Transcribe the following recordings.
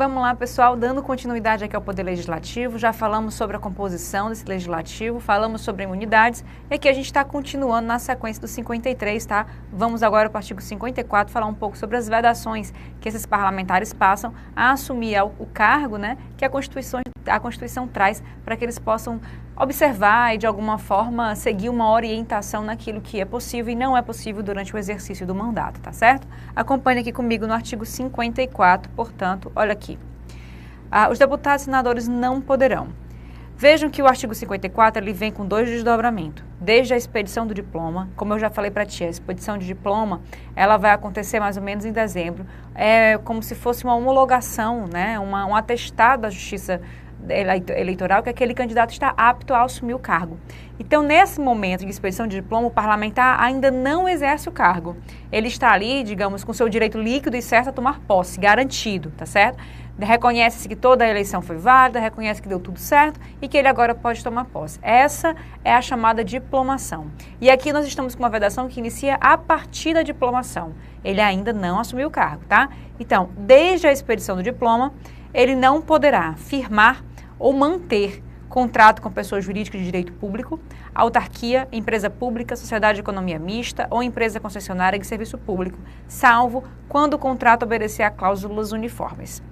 Vamos lá, pessoal, dando continuidade aqui ao Poder Legislativo, já falamos sobre a composição desse Legislativo, falamos sobre imunidades, e aqui a gente está continuando na sequência do 53, tá? Vamos agora para o artigo 54 falar um pouco sobre as vedações que esses parlamentares passam a assumir o cargo, né, que a Constituição traz para que eles possam observar e, de alguma forma, seguir uma orientação naquilo que é possível e não é possível durante o exercício do mandato, tá certo? Acompanhe aqui comigo no artigo 54, portanto, olha aqui. Os deputados e senadores não poderão. Vejam que o artigo 54, ele vem com 2 desdobramentos. Desde a expedição do diploma, como eu já falei para ti, a expedição de diploma, ela vai acontecer mais ou menos em dezembro. É como se fosse uma homologação, né? Um atestado da Justiça Eleitoral que aquele candidato está apto a assumir o cargo. Então, nesse momento de expedição de diploma, o parlamentar ainda não exerce o cargo. Ele está ali, digamos, com seu direito líquido e certo a tomar posse, garantido, tá certo? Reconhece-se que toda a eleição foi válida, reconhece que deu tudo certo e que ele agora pode tomar posse. Essa é a chamada diplomação. E aqui nós estamos com uma vedação que inicia a partir da diplomação. Ele ainda não assumiu o cargo, tá? Então, desde a expedição do diploma, ele não poderá firmar ou manter contrato com pessoa jurídica de direito público, autarquia, empresa pública, sociedade de economia mista ou empresa concessionária de serviço público, salvo quando o contrato obedecer a cláusulas uniformes.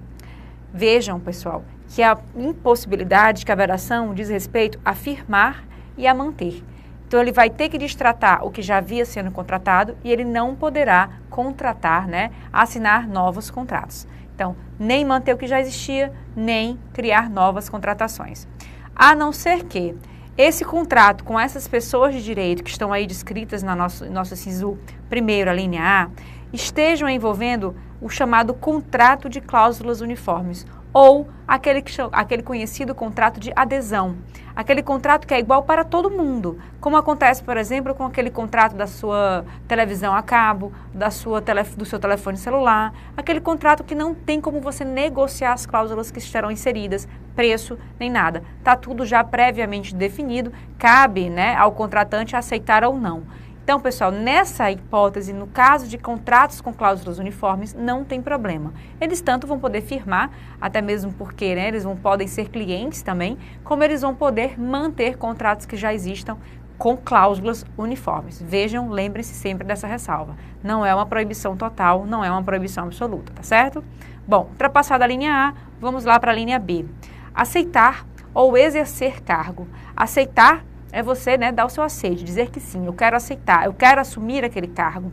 Vejam, pessoal, que a impossibilidade, que a vedação diz respeito a firmar e a manter. Então, ele vai ter que destratar o que já havia sendo contratado e ele não poderá contratar, né, assinar novos contratos. Então, nem manter o que já existia, nem criar novas contratações. A não ser que esse contrato com essas pessoas de direito que estão aí descritas na nosso inciso 1º, a linha A, estejam envolvendo o chamado contrato de cláusulas uniformes, ou aquele conhecido contrato de adesão, aquele contrato que é igual para todo mundo, como acontece, por exemplo, com aquele contrato da sua televisão a cabo, do seu telefone celular, aquele contrato que não tem como você negociar as cláusulas que estarão inseridas, preço, nem nada. Está tudo já previamente definido, cabe, né, ao contratante aceitar ou não. Então, pessoal, nessa hipótese, no caso de contratos com cláusulas uniformes, não tem problema. Eles tanto vão poder firmar, até mesmo porque, né, eles podem ser clientes também, como eles vão poder manter contratos que já existam com cláusulas uniformes. Vejam, lembrem-se sempre dessa ressalva. Não é uma proibição total, não é uma proibição absoluta, tá certo? Bom, ultrapassada a linha A, vamos lá para a linha B. Aceitar ou exercer cargo. Aceitar é você, né, dar o seu aceite, dizer que sim, eu quero aceitar, eu quero assumir aquele cargo.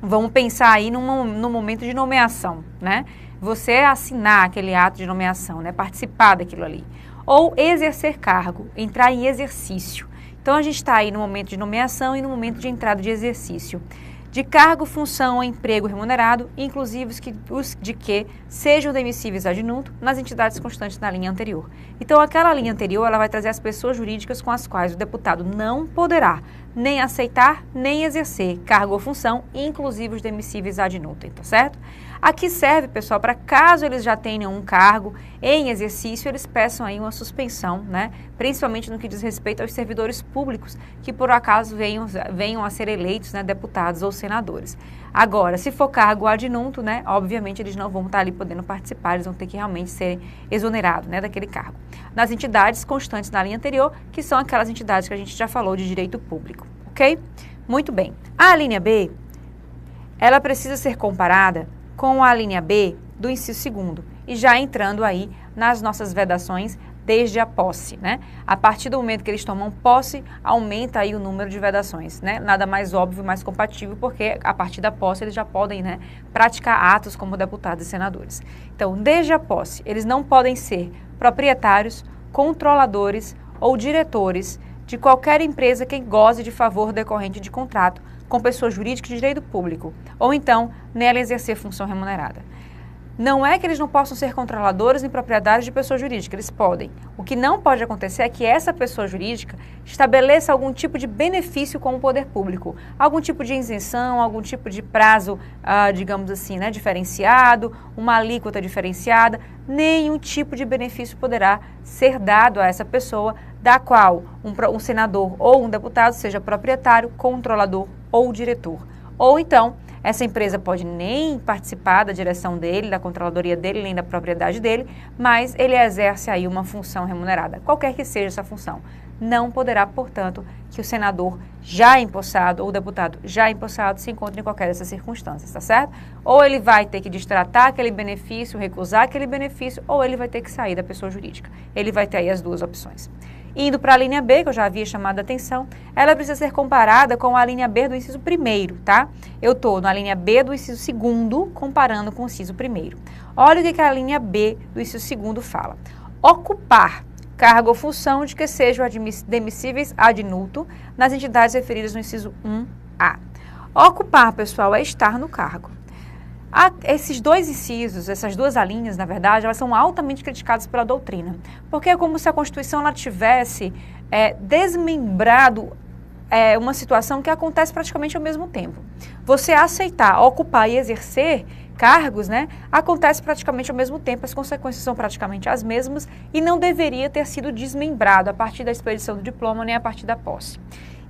Vamos pensar aí no momento de nomeação, né? Você assinar aquele ato de nomeação, né, participar daquilo ali. Ou exercer cargo, entrar em exercício. Então, a gente está aí no momento de nomeação e no momento de entrada de exercício. De cargo, função ou emprego remunerado, inclusive os de que sejam demissíveis ad nutum nas entidades constantes na linha anterior. Então, aquela linha anterior, ela vai trazer as pessoas jurídicas com as quais o deputado não poderá nem aceitar, nem exercer cargo ou função, inclusive os demissíveis ad nutum, tá certo? Aqui serve, pessoal, para caso eles já tenham um cargo em exercício, eles peçam aí uma suspensão, né? Principalmente no que diz respeito aos servidores públicos que por acaso venham a ser eleitos, né, deputados ou senadores. Agora, se for cargo ad nutum, né, obviamente eles não vão estar ali podendo participar, eles vão ter que realmente ser exonerados, né, daquele cargo. Nas entidades constantes na linha anterior, que são aquelas entidades que a gente já falou de direito público, ok? Muito bem. A linha B, ela precisa ser comparada com a linha B do inciso 2º, e já entrando aí nas nossas vedações desde a posse, né? A partir do momento que eles tomam posse, aumenta aí o número de vedações, né? Nada mais óbvio, mais compatível, porque a partir da posse eles já podem, né, praticar atos como deputados e senadores. Então, desde a posse, eles não podem ser proprietários, controladores ou diretores de qualquer empresa que goze de favor decorrente de contrato com pessoa jurídica de direito público, ou então nela exercer função remunerada. Não é que eles não possam ser controladores nem proprietários de pessoa jurídica, eles podem. O que não pode acontecer é que essa pessoa jurídica estabeleça algum tipo de benefício com o poder público, algum tipo de isenção, algum tipo de prazo, digamos assim, né, diferenciado, uma alíquota diferenciada, nenhum tipo de benefício poderá ser dado a essa pessoa, da qual um senador ou um deputado seja proprietário, controlador ou diretor. Ou então, Essa empresa pode nem participar da direção dele, da controladoria dele, nem da propriedade dele, mas ele exerce aí uma função remunerada, qualquer que seja essa função. Não poderá, portanto, que o senador já empossado ou o deputado já empossado se encontre em qualquer dessas circunstâncias, tá certo? Ou ele vai ter que destratar aquele benefício, recusar aquele benefício, ou ele vai ter que sair da pessoa jurídica. Ele vai ter aí as duas opções. Indo para a linha B, que eu já havia chamado a atenção, ela precisa ser comparada com a linha B do inciso 1º, tá? Eu estou na linha B do inciso 2º, comparando com o inciso 1º. Olha o que a linha B do inciso 2º fala. Ocupar cargo ou função de que sejam demissíveis ad nutum nas entidades referidas no inciso 1A. Ocupar, pessoal, é estar no cargo. Esses dois incisos, essas duas alíneas, na verdade, elas são altamente criticadas pela doutrina, porque é como se a Constituição ela tivesse desmembrado uma situação que acontece praticamente ao mesmo tempo. Você aceitar, ocupar e exercer cargos, né, acontece praticamente ao mesmo tempo, as consequências são praticamente as mesmas e não deveria ter sido desmembrado a partir da expedição do diploma nem a partir da posse.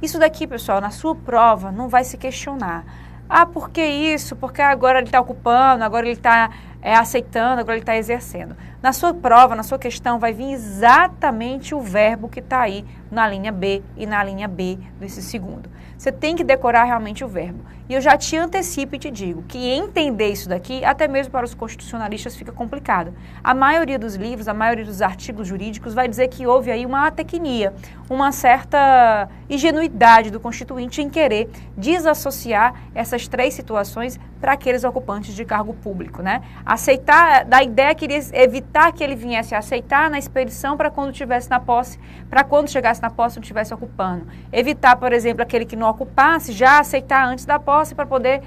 Isso daqui, pessoal, na sua prova não vai se questionar. Ah, por que isso? Porque agora ele está ocupando, agora ele está aceitando, agora ele está exercendo. Na sua prova, na sua questão, vai vir exatamente o verbo que está aí na linha B e na linha B desse segundo. Você tem que decorar realmente o verbo. E eu já te antecipo e te digo que entender isso daqui, até mesmo para os constitucionalistas, fica complicado. A maioria dos livros, a maioria dos artigos jurídicos vai dizer que houve aí uma atecnia, uma certa ingenuidade do constituinte em querer desassociar essas três situações para aqueles ocupantes de cargo público, né? Aceitar, da ideia que queria evitar que ele viesse a aceitar na expedição para quando estivesse na posse, para quando chegasse na posse não estivesse ocupando. Evitar, por exemplo, aquele que não ocupasse, já aceitar antes da posse para poder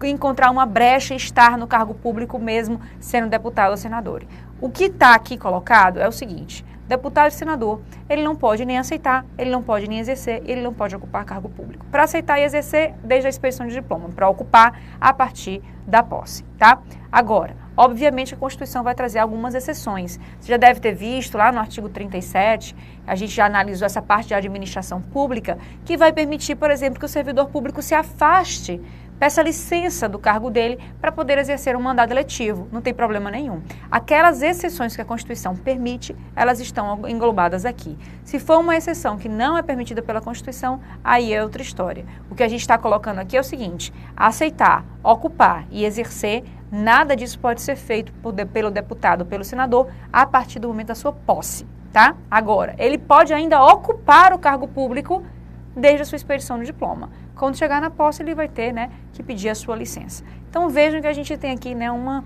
encontrar uma brecha e estar no cargo público mesmo sendo deputado ou senador. O que está aqui colocado é o seguinte: deputado e senador, ele não pode nem aceitar, ele não pode nem exercer, ele não pode ocupar cargo público. Para aceitar e exercer, desde a expedição de diploma, para ocupar a partir da posse, tá? Agora, obviamente a Constituição vai trazer algumas exceções. Você já deve ter visto lá no artigo 37, a gente já analisou essa parte de administração pública, que vai permitir, por exemplo, que o servidor público se afaste, peça licença do cargo dele para poder exercer um mandado eletivo, não tem problema nenhum. Aquelas exceções que a Constituição permite, elas estão englobadas aqui. Se for uma exceção que não é permitida pela Constituição, aí é outra história. O que a gente está colocando aqui é o seguinte: aceitar, ocupar e exercer, nada disso pode ser feito pelo deputado ou pelo senador a partir do momento da sua posse, tá? Agora, ele pode ainda ocupar o cargo público desde a sua expedição de diploma. Quando chegar na posse, ele vai ter, né, que pedir a sua licença. Então, vejam que a gente tem aqui, né, uma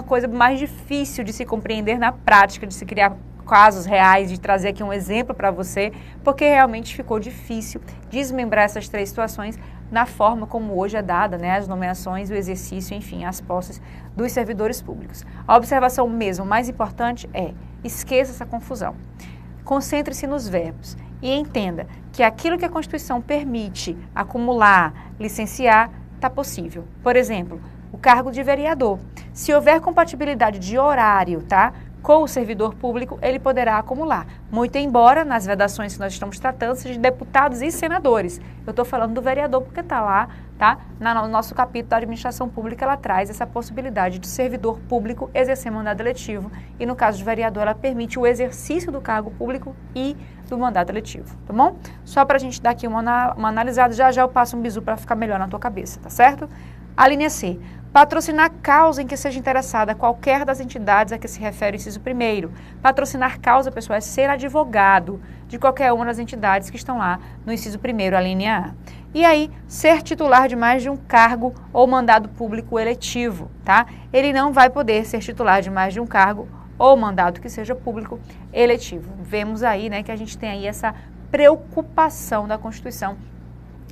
coisa mais difícil de se compreender na prática, de se criar casos reais, de trazer aqui um exemplo para você, porque realmente ficou difícil desmembrar essas três situações na forma como hoje é dada, né, as nomeações, o exercício, enfim, as posses dos servidores públicos. A observação mesmo mais importante é: esqueça essa confusão. Concentre-se nos verbos e entenda que aquilo que a Constituição permite acumular, licenciar, está possível. Por exemplo, o cargo de vereador. Se houver compatibilidade de horário, tá, com o servidor público, ele poderá acumular. Muito embora, nas vedações que nós estamos tratando, seja de deputados e senadores. Eu estou falando do vereador porque está lá, tá? No nosso capítulo da administração pública, ela traz essa possibilidade de servidor público exercer mandado eletivo. E no caso de vereador, ela permite o exercício do cargo público e do mandato eletivo, tá bom? Só para a gente dar aqui uma analisada, já já eu passo um bisu para ficar melhor na tua cabeça, tá certo? A linha C. Patrocinar causa em que seja interessada qualquer das entidades a que se refere o inciso 1º. Patrocinar causa, pessoal, é ser advogado de qualquer uma das entidades que estão lá no inciso 1º, a linha A. E aí, ser titular de mais de um cargo ou mandado público eletivo, tá? Ele não vai poder ser titular de mais de um cargo ou mandado que seja público eletivo. Vemos aí, né, que a gente tem aí essa preocupação da Constituição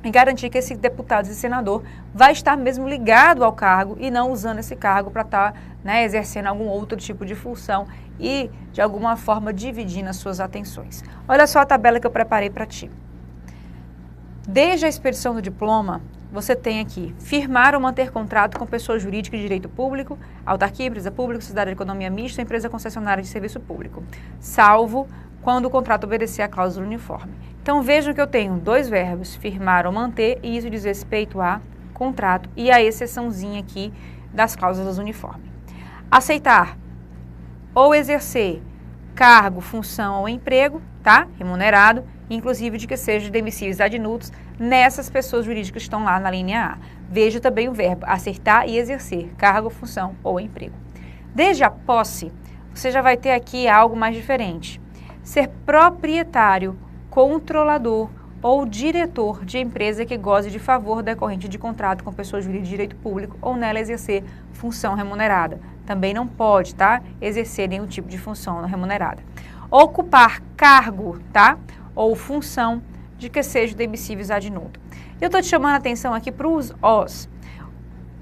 em garantir que esse deputado e senador vai estar mesmo ligado ao cargo e não usando esse cargo para estar, né, exercendo algum outro tipo de função e, de alguma forma, dividindo as suas atenções. Olha só a tabela que eu preparei para ti. Desde a expedição do diploma, você tem aqui firmar ou manter contrato com pessoa jurídica de direito público, autarquia, empresa pública, sociedade de economia mista, empresa concessionária de serviço público, salvo quando o contrato obedecer à cláusula uniforme. Então vejam que eu tenho dois verbos, firmar ou manter, e isso diz respeito a contrato e a exceçãozinha aqui das cláusulas uniforme. Aceitar ou exercer cargo, função ou emprego, tá? Remunerado, inclusive de que sejam demissíveis ad nutum nessas pessoas jurídicas que estão lá na linha A. Veja também o verbo aceitar e exercer cargo, função ou emprego. Desde a posse, você já vai ter aqui algo mais diferente. Ser proprietário, controlador ou diretor de empresa que goze de favor decorrente de contrato com pessoa jurídica de direito público ou nela exercer função remunerada. Também não pode, tá? Exercer nenhum tipo de função remunerada. Ocupar cargo, tá? Ou função de que sejam demissíveis ad nutum. Eu estou te chamando a atenção aqui para os os.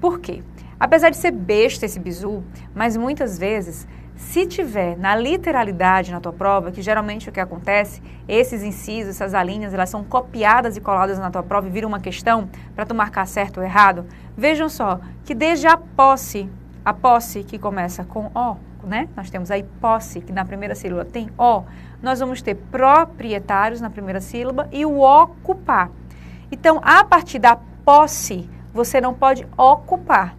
Por quê? Apesar de ser besta esse bizu, mas muitas vezes, se tiver na literalidade na tua prova, que geralmente o que acontece, esses incisos, essas alíneas, elas são copiadas e coladas na tua prova e viram uma questão para tu marcar certo ou errado, vejam só que desde a posse que começa com O, né? Nós temos aí posse, que na primeira sílaba tem O, nós vamos ter proprietários na primeira sílaba e o ocupar. Então, a partir da posse, você não pode ocupar.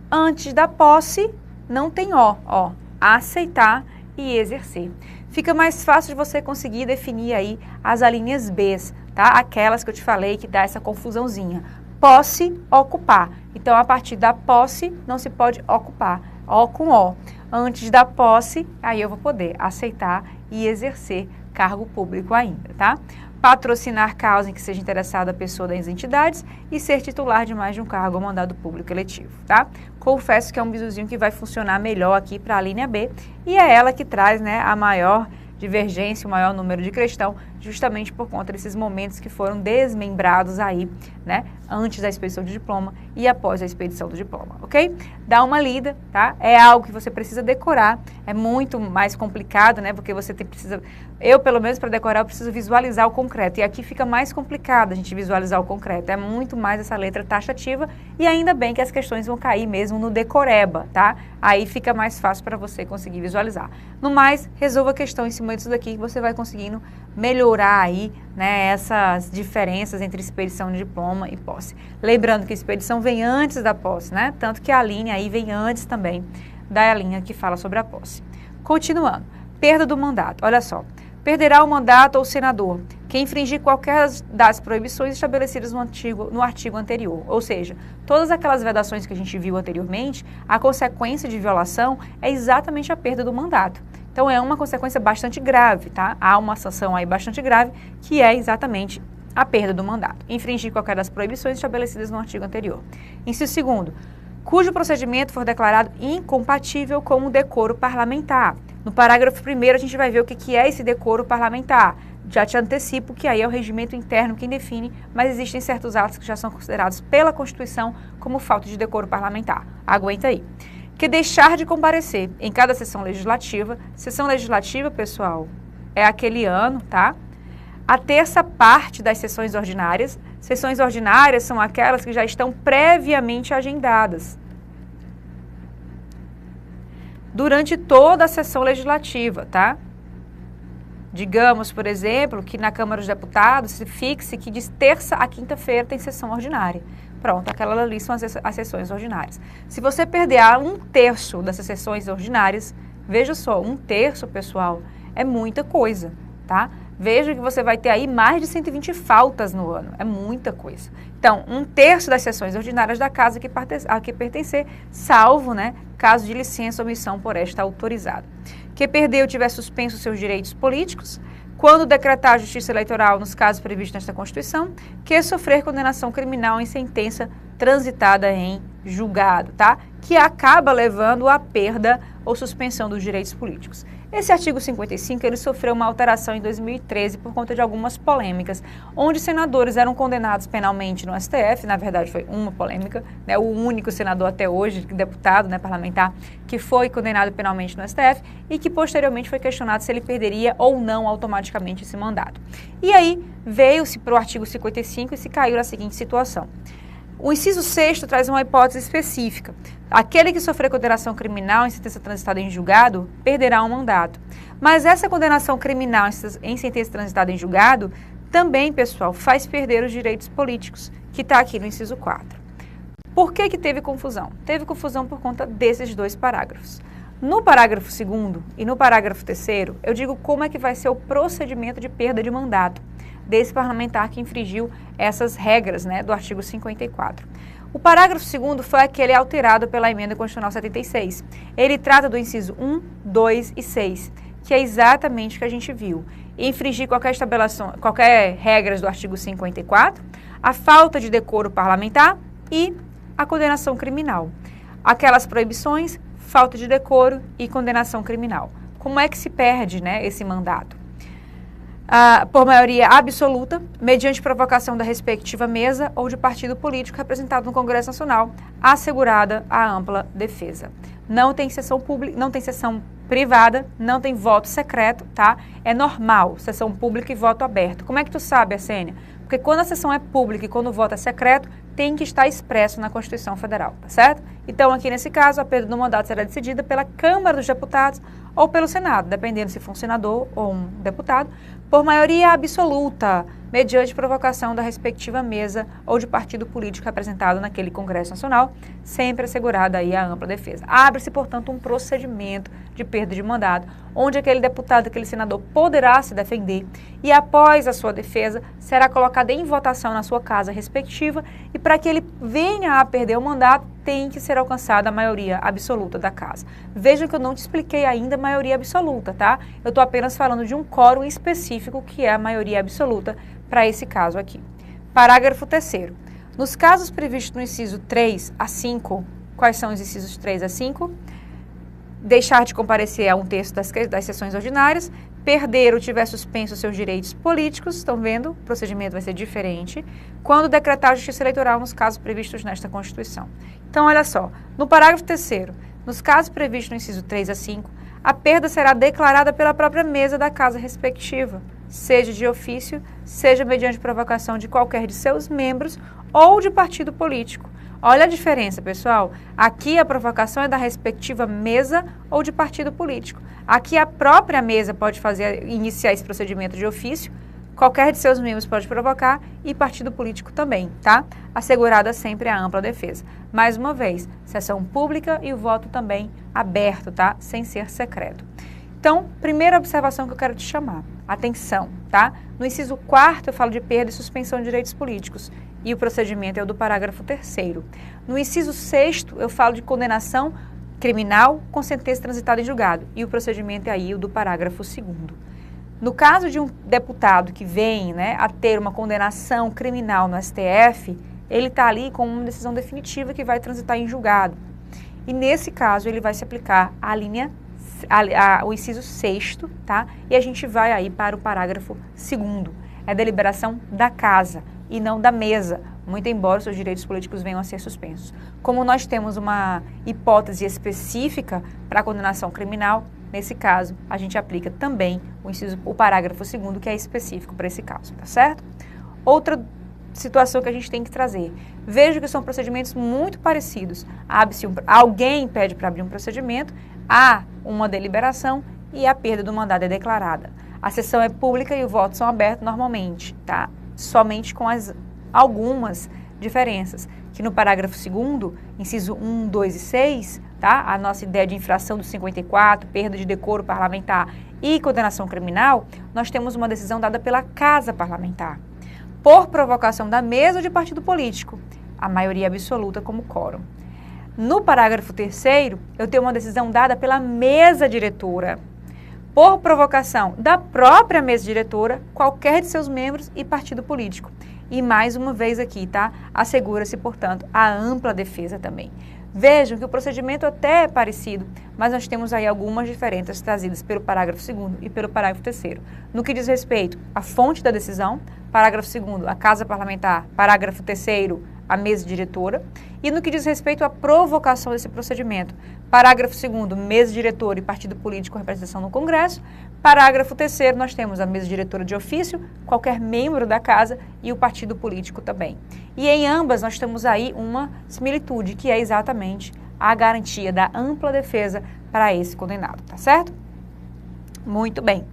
Antes da posse, não tem O, ó, aceitar e exercer. Fica mais fácil de você conseguir definir aí as alíneas B, tá? Aquelas que eu te falei que dá essa confusãozinha. Posse, ocupar. Então, a partir da posse, não se pode ocupar. O com O. Antes da posse, aí eu vou poder aceitar e exercer cargo público ainda, tá? Patrocinar causa em que seja interessada a pessoa das entidades e ser titular de mais de um cargo ou mandado público eletivo, tá? Confesso que é um bizuzinho que vai funcionar melhor aqui para a linha B e é ela que traz, né, a maior divergência, o maior número de questão, justamente por conta desses momentos que foram desmembrados aí, né, antes da expedição de diploma e após a expedição do diploma, ok? Dá uma lida, tá? É algo que você precisa decorar, é muito mais complicado, né, porque você precisa, eu pelo menos para decorar eu preciso visualizar o concreto e aqui fica mais complicado a gente visualizar o concreto, é muito mais essa letra taxativa e ainda bem que as questões vão cair mesmo no decoreba, tá? Aí fica mais fácil para você conseguir visualizar. No mais, resolva a questão em cima disso daqui que você vai conseguindo melhorar aí, né, essas diferenças entre expedição de diploma e posse. Lembrando que a expedição vem antes da posse, né? Tanto que a linha aí vem antes também da linha que fala sobre a posse. Continuando, perda do mandato. Olha só, perderá o mandato ao senador que infringir qualquer das proibições estabelecidas no artigo anterior. Ou seja, todas aquelas vedações que a gente viu anteriormente, a consequência de violação é exatamente a perda do mandato. Então, é uma consequência bastante grave, tá? Há uma sanção aí bastante grave, que é exatamente a perda do mandato. Infringir qualquer das proibições estabelecidas no artigo anterior. Inciso segundo, cujo procedimento for declarado incompatível com o decoro parlamentar. No parágrafo 1º, a gente vai ver o que é esse decoro parlamentar. Já te antecipo que aí é o regimento interno quem define, mas existem certos atos que já são considerados pela Constituição como falta de decoro parlamentar. Aguenta aí. Que deixar de comparecer em cada sessão legislativa. Sessão legislativa, pessoal, é aquele ano, tá? A terça parte das sessões ordinárias. Sessões ordinárias são aquelas que já estão previamente agendadas durante toda a sessão legislativa, tá? Digamos, por exemplo, que na Câmara dos Deputados se fixe que de terça a quinta-feira tem sessão ordinária. Pronto, aquelas ali são as sessões ordinárias. Se você perder 1/3 dessas sessões ordinárias, veja só, 1/3, pessoal, é muita coisa, tá? Veja que você vai ter aí mais de 120 faltas no ano, é muita coisa. Então, 1/3 das sessões ordinárias da casa a que pertencer, salvo, né, caso de licença ou omissão por esta autorizada. Que perdeu tiver suspenso seus direitos políticos, quando decretar a justiça eleitoral nos casos previstos nesta Constituição, que sofrer condenação criminal em sentença transitada em julgado, tá? Que acaba levando à perda ou suspensão dos direitos políticos. Esse artigo 55, ele sofreu uma alteração em 2013 por conta de algumas polêmicas, onde senadores eram condenados penalmente no STF, na verdade foi uma polêmica, né, o único senador até hoje, deputado, né, parlamentar, que foi condenado penalmente no STF e que posteriormente foi questionado se ele perderia ou não automaticamente esse mandato. E aí veio-se para o artigo 55 e se caiu na seguinte situação. O inciso 6º traz uma hipótese específica. Aquele que sofrer condenação criminal em sentença transitada em julgado perderá um mandato. Mas essa condenação criminal em sentença transitada em julgado também, pessoal, faz perder os direitos políticos, que está aqui no inciso 4. Por que teve confusão? Teve confusão por conta desses dois parágrafos. No parágrafo 2º e no parágrafo 3º, eu digo como é que vai ser o procedimento de perda de mandato desse parlamentar que infringiu essas regras, né, do artigo 54. O parágrafo 2º foi aquele alterado pela Emenda Constitucional 76. Ele trata do inciso 1, 2 e 6, que é exatamente o que a gente viu. Infringir qualquer regras do artigo 54, a falta de decoro parlamentar e a condenação criminal. Aquelas proibições, falta de decoro e condenação criminal. Como é que se perde, né, esse mandato? Por maioria absoluta, mediante provocação da respectiva mesa ou de partido político representado no Congresso Nacional, assegurada a ampla defesa. Não tem sessão pública, não tem sessão privada, não tem voto secreto, tá? É normal, sessão pública e voto aberto. Como é que tu sabe, Arsênia? Porque quando a sessão é pública e quando o voto é secreto, tem que estar expresso na Constituição Federal, tá certo? Então, aqui nesse caso, a perda do mandato será decidida pela Câmara dos Deputados ou pelo Senado, dependendo se for um senador ou um deputado, por maioria absoluta, mediante provocação da respectiva mesa ou de partido político representado naquele Congresso Nacional, sempre assegurada aí a ampla defesa. Abre-se, portanto, um procedimento de perda de mandato, onde aquele deputado, aquele senador poderá se defender e, após a sua defesa, será colocado em votação na sua casa respectiva e, para que ele venha a perder o mandato, tem que ser alcançada a maioria absoluta da casa. Vejam que eu não te expliquei ainda a maioria absoluta, tá? Eu estou apenas falando de um quórum específico que é a maioria absoluta para esse caso aqui. Parágrafo 3º. Nos casos previstos no inciso 3 a 5, quais são os incisos 3 a 5? Deixar de comparecer a 1/3 das sessões ordinárias, perder ou tiver suspenso seus direitos políticos, estão vendo? O procedimento vai ser diferente, quando decretar a justiça eleitoral nos casos previstos nesta Constituição. Então, olha só, no parágrafo 3º, nos casos previstos no inciso 3 a 5, a perda será declarada pela própria mesa da casa respectiva, seja de ofício, seja mediante provocação de qualquer de seus membros ou de partido político. Olha a diferença, pessoal. Aqui a provocação é da respectiva mesa ou de partido político. Aqui a própria mesa pode iniciar esse procedimento de ofício, qualquer de seus membros pode provocar e partido político também, tá? Assegurada sempre a ampla defesa. Mais uma vez, sessão pública e o voto também aberto, tá? Sem ser secreto. Então, primeira observação que eu quero te chamar, atenção, tá? No inciso 4º eu falo de perda e suspensão de direitos políticos e o procedimento é o do parágrafo 3º. No inciso 6º eu falo de condenação criminal com sentença transitada em julgado e o procedimento é aí o do parágrafo 2º. No caso de um deputado que vem, né, a ter uma condenação criminal no STF, ele está ali com uma decisão definitiva que vai transitar em julgado. E nesse caso ele vai se aplicar o inciso 6º, tá? E a gente vai aí para o parágrafo 2º. É deliberação da casa e não da mesa, muito embora os seus direitos políticos venham a ser suspensos. Como nós temos uma hipótese específica para a condenação criminal, nesse caso, a gente aplica também o parágrafo 2º, que é específico para esse caso, tá certo? Outra situação que a gente tem que trazer. Veja que são procedimentos muito parecidos. Alguém pede para abrir um procedimento, há uma deliberação e a perda do mandato é declarada. A sessão é pública e os votos são abertos normalmente, tá? Somente com algumas diferenças, que no parágrafo 2º, inciso 1, 2 e 6, tá? A nossa ideia de infração do 54, perda de decoro parlamentar e condenação criminal, nós temos uma decisão dada pela Casa Parlamentar, por provocação da mesa ou de partido político, a maioria absoluta como quórum. No parágrafo 3º, eu tenho uma decisão dada pela mesa diretora, por provocação da própria mesa diretora, qualquer de seus membros e partido político. E mais uma vez aqui, tá? Assegura-se, portanto, a ampla defesa também. Vejam que o procedimento até é parecido, mas nós temos aí algumas diferenças trazidas pelo parágrafo 2º e pelo parágrafo 3º. No que diz respeito à fonte da decisão, parágrafo 2º, a Casa Parlamentar, parágrafo 3º, a mesa diretora, e no que diz respeito à provocação desse procedimento, parágrafo 2º, mesa diretora e partido político com representação no Congresso, parágrafo 3º, nós temos a mesa diretora de ofício, qualquer membro da casa e o partido político também. E em ambas nós temos aí uma similitude, que é exatamente a garantia da ampla defesa para esse condenado, tá certo? Muito bem.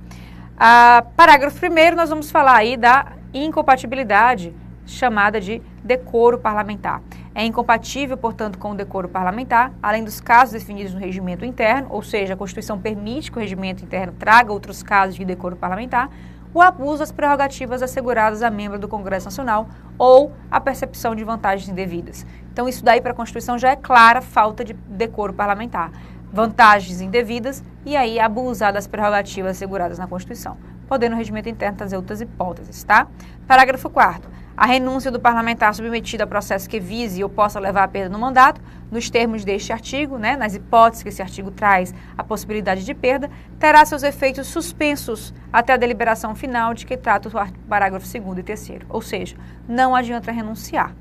Parágrafo 1º, nós vamos falar aí da incompatibilidade chamada de decoro parlamentar. É incompatível, portanto, com o decoro parlamentar, além dos casos definidos no regimento interno, ou seja, a Constituição permite que o regimento interno traga outros casos de decoro parlamentar, o abuso das prerrogativas asseguradas a membro do Congresso Nacional ou a percepção de vantagens indevidas. Então, isso daí para a Constituição já é clara falta de decoro parlamentar. Vantagens indevidas e aí abusar das prerrogativas asseguradas na Constituição, podendo o regimento interno trazer outras hipóteses, tá? Parágrafo 4º. A renúncia do parlamentar submetido a processo que vise ou possa levar à perda no mandato, nos termos deste artigo, né, nas hipóteses que esse artigo traz a possibilidade de perda, terá seus efeitos suspensos até a deliberação final de que trata o parágrafo 2º e 3º. Ou seja, não adianta renunciar.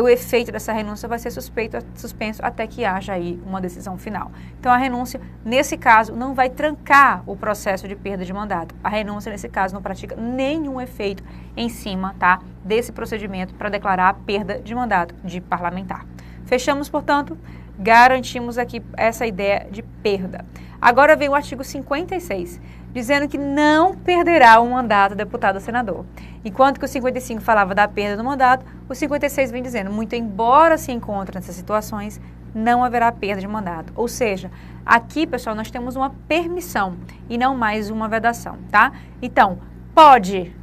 O efeito dessa renúncia vai ser suspenso até que haja aí uma decisão final. Então, a renúncia, nesse caso, não vai trancar o processo de perda de mandato. A renúncia, nesse caso, não pratica nenhum efeito em cima, tá, desse procedimento para declarar a perda de mandato de parlamentar. Fechamos, portanto, garantimos aqui essa ideia de perda. Agora vem o artigo 56, dizendo que não perderá o mandato deputado ou senador. Enquanto que o 55 falava da perda do mandato, o 56 vem dizendo, muito embora se encontre nessas situações, não haverá perda de mandato. Ou seja, aqui, pessoal, nós temos uma permissão e não mais uma vedação, tá? Então, pode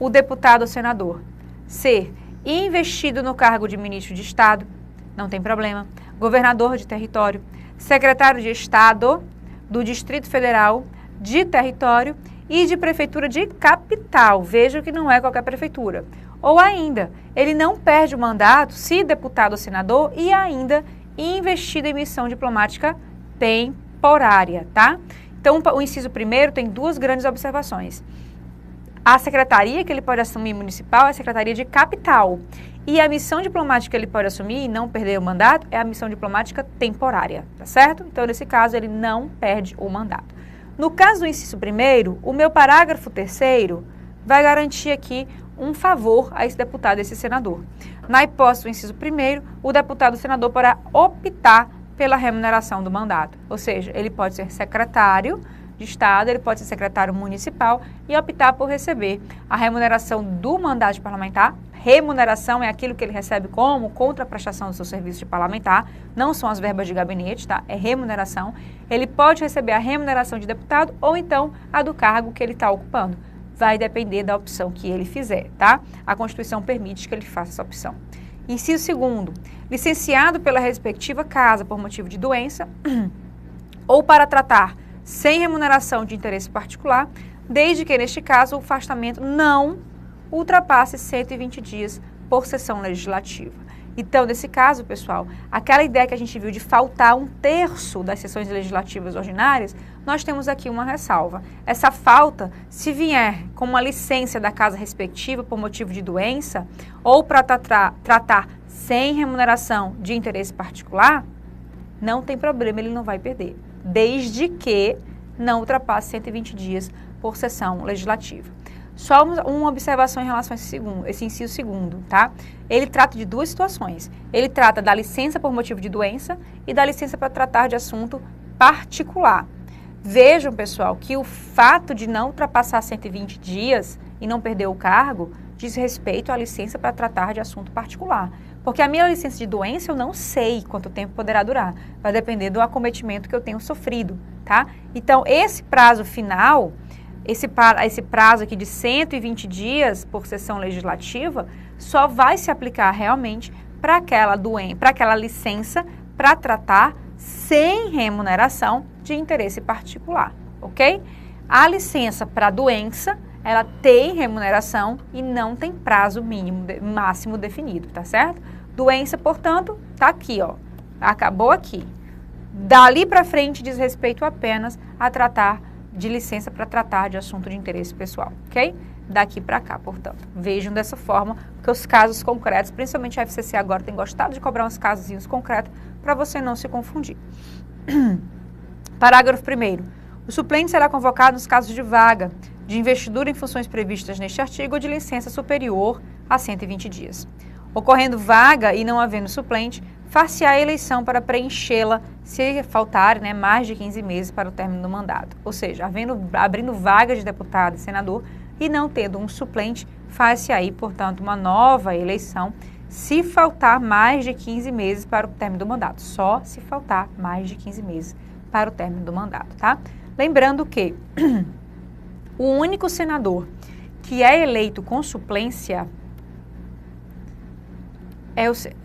o deputado ou senador ser investido no cargo de ministro de Estado, não tem problema, governador de território, secretário de Estado do Distrito Federal, de território e de prefeitura de capital. Veja que não é qualquer prefeitura. Ou ainda, ele não perde o mandato se deputado ou senador e ainda investido em missão diplomática temporária, tá? Então, o inciso 1º tem duas grandes observações. A secretaria que ele pode assumir municipal é a secretaria de capital. E a missão diplomática que ele pode assumir e não perder o mandato é a missão diplomática temporária, tá certo? Então, nesse caso, ele não perde o mandato. No caso do inciso 1º, o meu parágrafo 3º vai garantir aqui um favor a esse deputado, a esse senador. Na hipótese do inciso 1º, o deputado ou senador poderá optar pela remuneração do mandato. Ou seja, ele pode ser secretário de Estado, ele pode ser secretário municipal e optar por receber a remuneração do mandato parlamentar. Remuneração é aquilo que ele recebe como contraprestação do seu serviço de parlamentar, não são as verbas de gabinete, tá? É remuneração. Ele pode receber a remuneração de deputado ou então a do cargo que ele está ocupando. Vai depender da opção que ele fizer, tá? A Constituição permite que ele faça essa opção. Inciso 2º, licenciado pela respectiva casa por motivo de doença ou para tratar sem remuneração de interesse particular, desde que, neste caso, o afastamento não ultrapasse 120 dias por sessão legislativa. Então, nesse caso, pessoal, aquela ideia que a gente viu de faltar 1/3 das sessões legislativas ordinárias, nós temos aqui uma ressalva. Essa falta, se vier com uma licença da casa respectiva por motivo de doença ou para tratar sem remuneração de interesse particular, não tem problema, ele não vai perder, desde que não ultrapasse 120 dias por sessão legislativa. Só uma observação em relação a esse inciso 2º, tá? Ele trata de duas situações. Ele trata da licença por motivo de doença e da licença para tratar de assunto particular. Vejam, pessoal, que o fato de não ultrapassar 120 dias e não perder o cargo diz respeito à licença para tratar de assunto particular. Porque a minha licença de doença eu não sei quanto tempo poderá durar. Vai depender do acometimento que eu tenho sofrido, tá? Então, esse prazo final, esse prazo aqui de 120 dias por sessão legislativa, só vai se aplicar realmente para aquela licença para tratar sem remuneração de interesse particular, ok? A licença para doença, ela tem remuneração e não tem prazo máximo definido, tá certo? Doença, portanto, tá aqui, ó, acabou aqui. Dali para frente diz respeito apenas a tratar de licença para tratar de assunto de interesse pessoal, ok? Daqui para cá, portanto. Vejam dessa forma, porque os casos concretos, principalmente a FCC agora tem gostado de cobrar uns casozinhos concretos para você não se confundir. Parágrafo 1º. O suplente será convocado nos casos de vaga, de investidura em funções previstas neste artigo ou de licença superior a 120 dias. Ocorrendo vaga e não havendo suplente, far-se-á a eleição para preenchê-la se faltar mais de 15 meses para o término do mandato. Ou seja, abrindo vaga de deputado e senador, e não tendo um suplente, faz-se aí, portanto, uma nova eleição, se faltar mais de 15 meses para o término do mandato. Só se faltar mais de 15 meses para o término do mandato, tá? Lembrando que o único senador que é eleito com suplência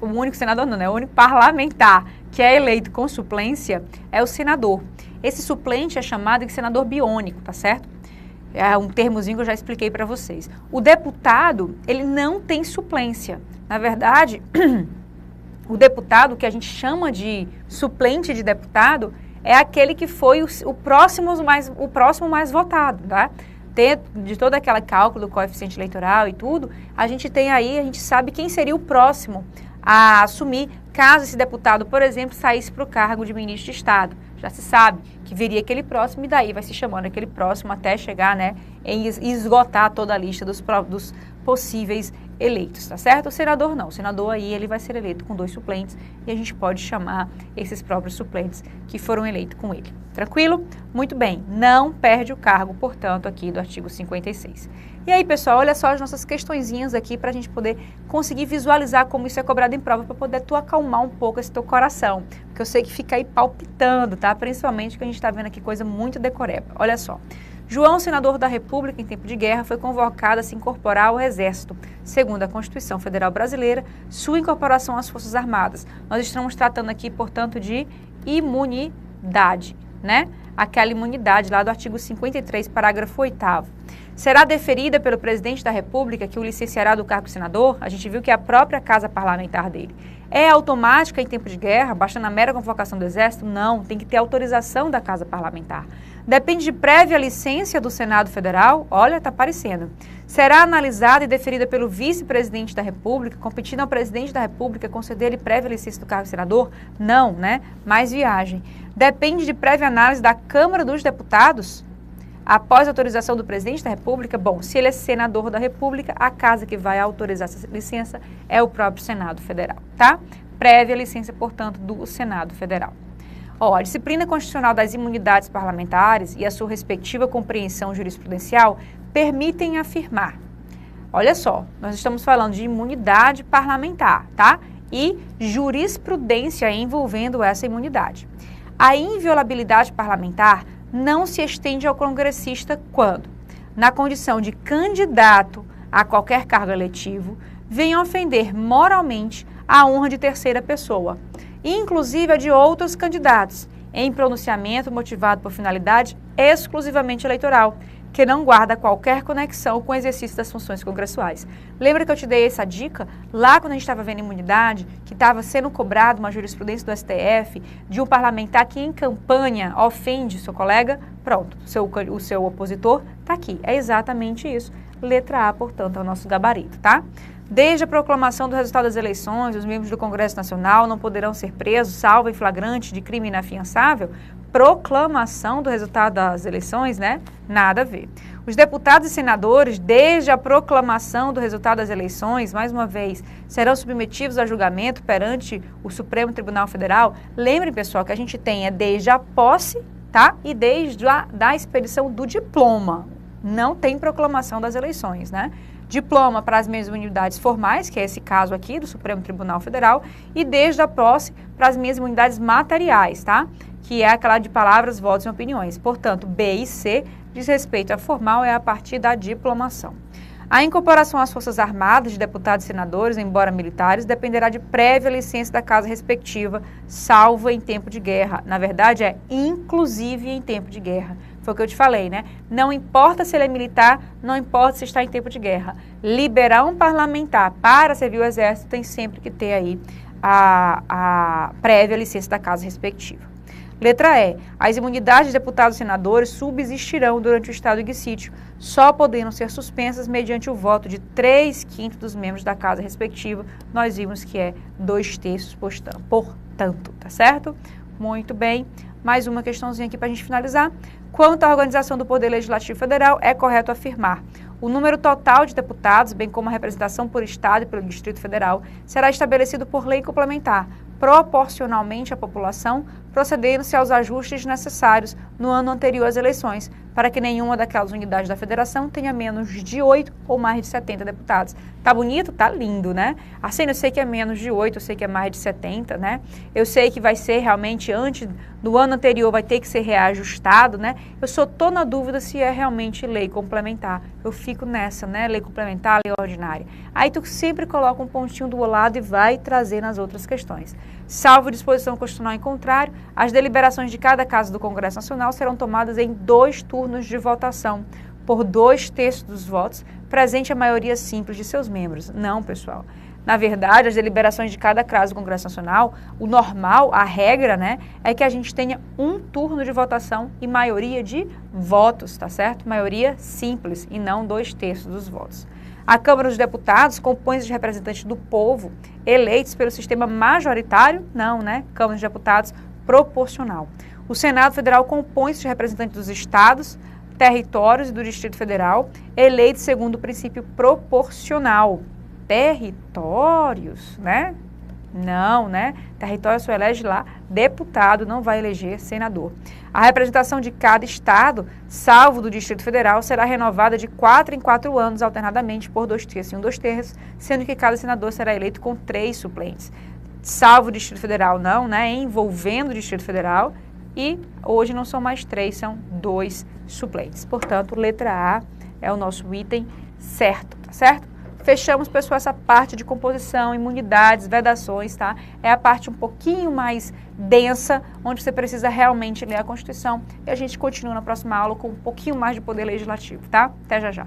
o único senador não, né? O único parlamentar que é eleito com suplência é o senador. Esse suplente é chamado de senador biônico, tá certo? É um termozinho que eu já expliquei para vocês. O deputado, ele não tem suplência. Na verdade, o deputado, que a gente chama de suplente de deputado, é aquele que foi o próximo mais votado, tá? De todo aquele cálculo do coeficiente eleitoral e tudo, a gente sabe quem seria o próximo a assumir, caso esse deputado, por exemplo, saísse para o cargo de ministro de Estado. Já se sabe que viria aquele próximo e daí vai se chamando aquele próximo até chegar, né, em esgotar toda a lista dos possíveis eleitos, tá certo? O senador não. O senador aí ele vai ser eleito com 2 suplentes e a gente pode chamar esses próprios suplentes que foram eleitos com ele. Tranquilo? Muito bem. Não perde o cargo, portanto, aqui do artigo 56. E aí, pessoal, olha só as nossas questõezinhas aqui para a gente poder conseguir visualizar como isso é cobrado em prova, para poder tu acalmar um pouco esse teu coração, porque eu sei que fica aí palpitando, tá? Principalmente que a gente está vendo aqui coisa muito decoreba. Olha só. João, senador da República em tempo de guerra, foi convocado a se incorporar ao Exército. Segundo a Constituição Federal Brasileira, sua incorporação às Forças Armadas. Nós estamos tratando aqui, portanto, de imunidade, né? Aquela imunidade lá do artigo 53, parágrafo 8º. Será deferida pelo presidente da República, que o licenciará do cargo de senador. A gente viu que é a própria casa parlamentar dele. É automática em tempo de guerra, basta na mera convocação do Exército? Não, tem que ter autorização da casa parlamentar. Depende de prévia licença do Senado Federal? Olha, está aparecendo. Será analisada e deferida pelo vice-presidente da República, competindo ao presidente da República conceder-lhe prévia licença do cargo de senador? Não, né? Mais viagem. Depende de prévia análise da Câmara dos Deputados? Após autorização do presidente da República? Bom, se ele é senador da República, a casa que vai autorizar essa licença é o próprio Senado Federal, tá? Prévia licença, portanto, do Senado Federal. Ó, a disciplina constitucional das imunidades parlamentares e a sua respectiva compreensão jurisprudencial permitem afirmar. Olha só, nós estamos falando de imunidade parlamentar, tá? E jurisprudência envolvendo essa imunidade. A inviolabilidade parlamentar não se estende ao congressista quando, na condição de candidato a qualquer cargo eletivo, venha ofender moralmente a honra de terceira pessoa, inclusive a de outros candidatos, em pronunciamento motivado por finalidade exclusivamente eleitoral, que não guarda qualquer conexão com o exercício das funções congressuais. Lembra que eu te dei essa dica lá quando a gente estava vendo imunidade, que estava sendo cobrado uma jurisprudência do STF de um parlamentar que em campanha ofende seu colega? Pronto, o seu opositor está aqui. É exatamente isso. Letra A, portanto, é o nosso gabarito, tá? Desde a proclamação do resultado das eleições, os membros do Congresso Nacional não poderão ser presos, salvo em flagrante de crime inafiançável. Proclamação do resultado das eleições, né? Nada a ver. Os deputados e senadores, desde a proclamação do resultado das eleições, mais uma vez, serão submetidos a julgamento perante o Supremo Tribunal Federal. Lembrem, pessoal, que a gente tem desde a posse, tá? E desde a expedição do diploma. Não tem proclamação das eleições, né? Diploma para as mesmas unidades formais, que é esse caso aqui do Supremo Tribunal Federal, e desde a posse para as mesmas unidades materiais, tá? Que é aquela de palavras, votos e opiniões. Portanto, B e C, diz respeito à formal, é a partir da diplomação. A incorporação às Forças Armadas de deputados e senadores, embora militares, dependerá de prévia licença da casa respectiva, salvo em tempo de guerra. Na verdade, é inclusive em tempo de guerra. Foi o que eu te falei, né? Não importa se ele é militar, não importa se está em tempo de guerra. Liberar um parlamentar para servir o Exército tem sempre que ter aí a prévia licença da casa respectiva. Letra E. As imunidades de deputados e senadores subsistirão durante o estado de sítio, só podendo ser suspensas mediante o voto de 3/5 dos membros da casa respectiva. Nós vimos que é 2/3, portanto, tá certo? Muito bem. Mais uma questãozinha aqui para a gente finalizar. Quanto à organização do Poder Legislativo Federal, é correto afirmar: o número total de deputados, bem como a representação por Estado e pelo Distrito Federal, será estabelecido por lei complementar, proporcionalmente à população, procedendo-se aos ajustes necessários no ano anterior às eleições, para que nenhuma daquelas unidades da federação tenha menos de 8 ou mais de 70 deputados. Tá bonito? Tá lindo, né? Assim, eu sei que é menos de 8, eu sei que é mais de 70, né? Eu sei que vai ser realmente antes do ano anterior, vai ter que ser reajustado, né? Eu só tô na dúvida se é realmente lei complementar. Eu fico nessa, né? Lei complementar, lei ordinária. Aí tu sempre coloca um pontinho do lado e vai trazer nas outras questões. Salvo disposição constitucional em contrário, as deliberações de cada caso do Congresso Nacional serão tomadas em 2 turnos de votação, por 2/3 dos votos, presente a maioria simples de seus membros. Não, pessoal. Na verdade, as deliberações de cada caso do Congresso Nacional, o normal, a regra, né, é que a gente tenha um turno de votação e maioria de votos, tá certo? Maioria simples e não 2/3 dos votos. A Câmara dos Deputados compõe-se de representantes do povo eleitos pelo sistema majoritário? Não, né? Câmara dos Deputados proporcional. O Senado Federal compõe-se de representantes dos estados, territórios e do Distrito Federal, eleitos segundo o princípio proporcional. Territórios, né? Não, né? Território só elege lá deputado, não vai eleger senador. A representação de cada estado, salvo do Distrito Federal, será renovada de 4 em 4 anos, alternadamente por 2/3 e 1/2, sendo que cada senador será eleito com 3 suplentes. Salvo o Distrito Federal, não, né? Envolvendo o Distrito Federal. E hoje não são mais 3, são 2 suplentes. Portanto, letra A é o nosso item certo, tá certo? Fechamos, pessoal, essa parte de composição, imunidades, vedações, tá? É a parte um pouquinho mais densa, onde você precisa realmente ler a Constituição. E a gente continua na próxima aula com um pouquinho mais de poder legislativo, tá? Até já já.